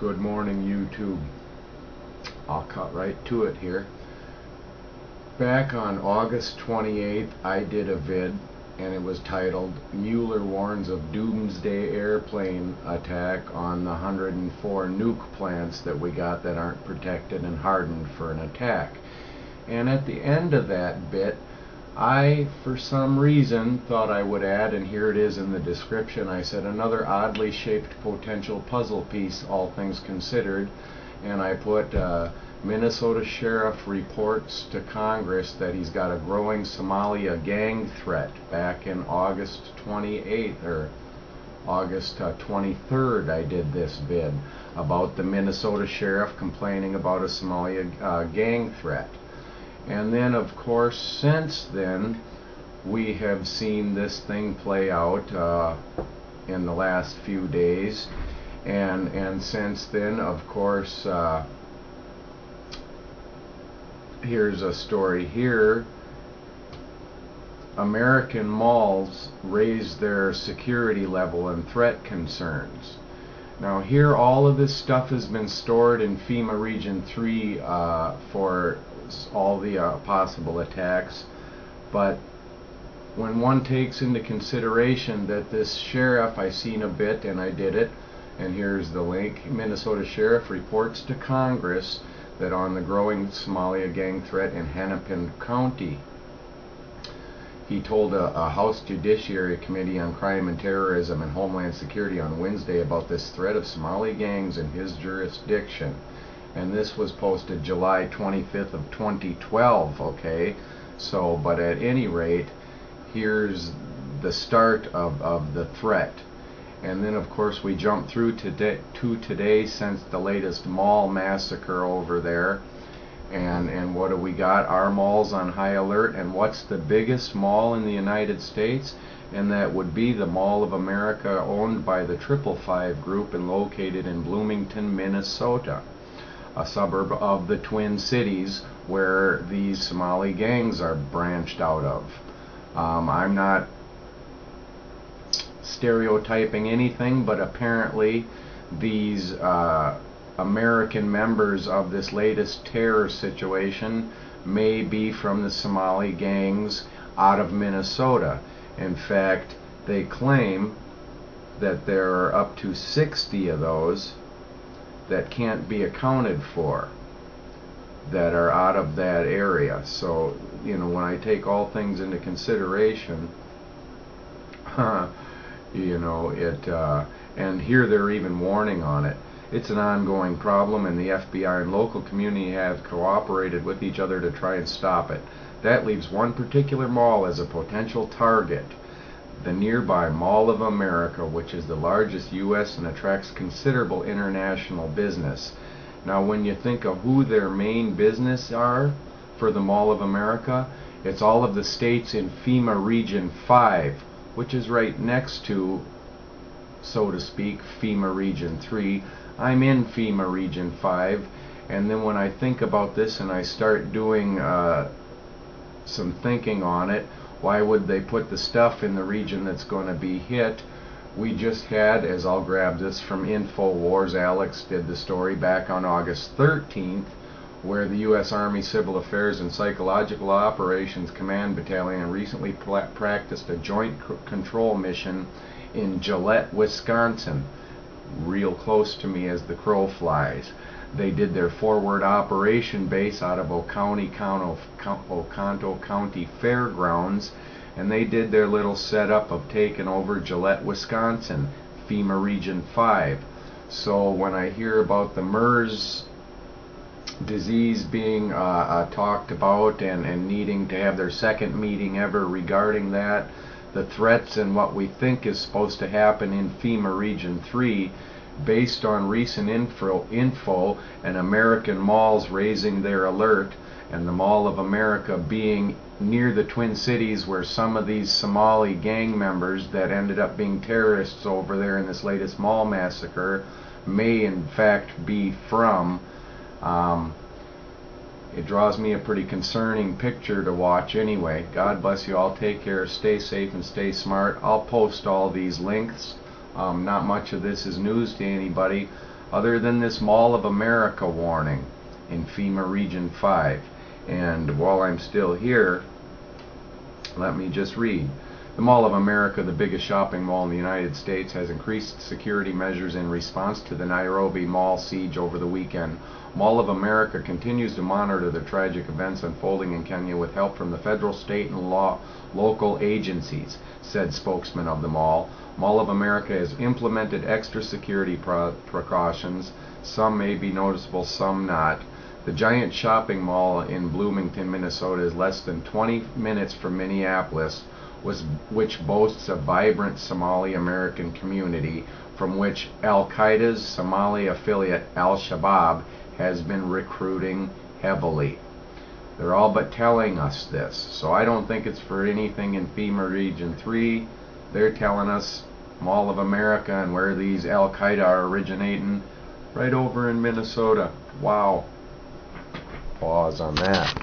Good morning, YouTube. I'll cut right to it here. Back on August 28th, I did a vid, and it was titled Mueller Warns of Doomsday Airplane Attack on the 104 nuke plants that we got that aren't protected and hardened for an attack. And at the end of that bit, I, for some reason, thought I would add, and here it is in the description, I said another oddly shaped potential puzzle piece, all things considered, and I put Minnesota sheriff reports to Congress that he's got a growing Somalia gang threat. Back in August 28th, or August 23rd, I did this vid about the Minnesota sheriff complaining about a Somalia gang threat. And then, of course, since then, we have seen this thing play out in the last few days. And since then, of course, here's a story here. American malls raise their security level and threat concerns. Now here, all of this stuff has been stored in FEMA Region 3 for all the possible attacks, but when one takes into consideration that this sheriff, I seen a bit and I did it, and here's the link, Minnesota sheriff reports to Congress that on the growing Somalia gang threat in Hennepin County. He told a House Judiciary Committee on Crime and Terrorism and Homeland Security on Wednesday about this threat of Somali gangs in his jurisdiction. And this was posted July 25th of 2012, okay? So, but at any rate, here's the start of the threat. And then, of course, we jump through to today since the latest mall massacre over there. And what do we got? Our mall's on high alert. And what's the biggest mall in the United States? And that would be the Mall of America, owned by the 555 Group and located in Bloomington, Minnesota, a suburb of the Twin Cities where these Somali gangs are branched out of. I'm not stereotyping anything, but apparently these American members of this latest terror situation may be from the Somali gangs out of Minnesota. In fact, they claim that there are up to 60 of those that can't be accounted for that are out of that area. So, you know, when I take all things into consideration, you know, and here they're even warning on it. It's an ongoing problem, and the FBI and local community have cooperated with each other to try and stop it. That leaves one particular mall as a potential target, the nearby Mall of America, which is the largest U.S. and attracts considerable international business. Now, when you think of who their main business are for the Mall of America, it's all of the states in FEMA Region 5, which is right next to, so to speak, FEMA Region 3. I'm in FEMA Region 5, and then when I think about this and I start doing some thinking on it, why would they put the stuff in the region that's going to be hit? We just had, as I'll grab this from InfoWars, Alex did the story back on August 13th, where the U.S. Army Civil Affairs and Psychological Operations Command Battalion recently practiced a joint control mission in Gillette, Wisconsin, real close to me as the crow flies. They did their forward operation base out of Oconto County Fairgrounds, and they did their little setup of taking over Gillette, Wisconsin, FEMA Region 5. So when I hear about the MERS disease being talked about and needing to have their second meeting ever regarding that, the threats and what we think is supposed to happen in FEMA Region 3, based on recent info and American malls raising their alert, and the Mall of America being near the Twin Cities where some of these Somali gang members that ended up being terrorists over there in this latest mall massacre may in fact be from. It draws me a pretty concerning picture to watch anyway. God bless you all. Take care. Stay safe and stay smart. I'll post all these links Not much of this is news to anybody other than this Mall of America warning in FEMA Region 5. And while I'm still here, let me just read. The Mall of America, the biggest shopping mall in the United States, has increased security measures in response to the Nairobi Mall siege over the weekend. Mall of America continues to monitor the tragic events unfolding in Kenya with help from the federal, state, and local agencies, said spokesman of the mall. Mall of America has implemented extra security precautions. Some may be noticeable, some not. The giant shopping mall in Bloomington, Minnesota is less than 20 minutes from Minneapolis, which boasts a vibrant Somali American community from which Al-Qaeda's Somali affiliate Al-Shabaab has been recruiting heavily. They're all but telling us this, so I don't think it's for anything in FEMA Region 3. They're telling us Mall of America and where these Al-Qaeda are originating, right over in Minnesota. Wow. Pause on that.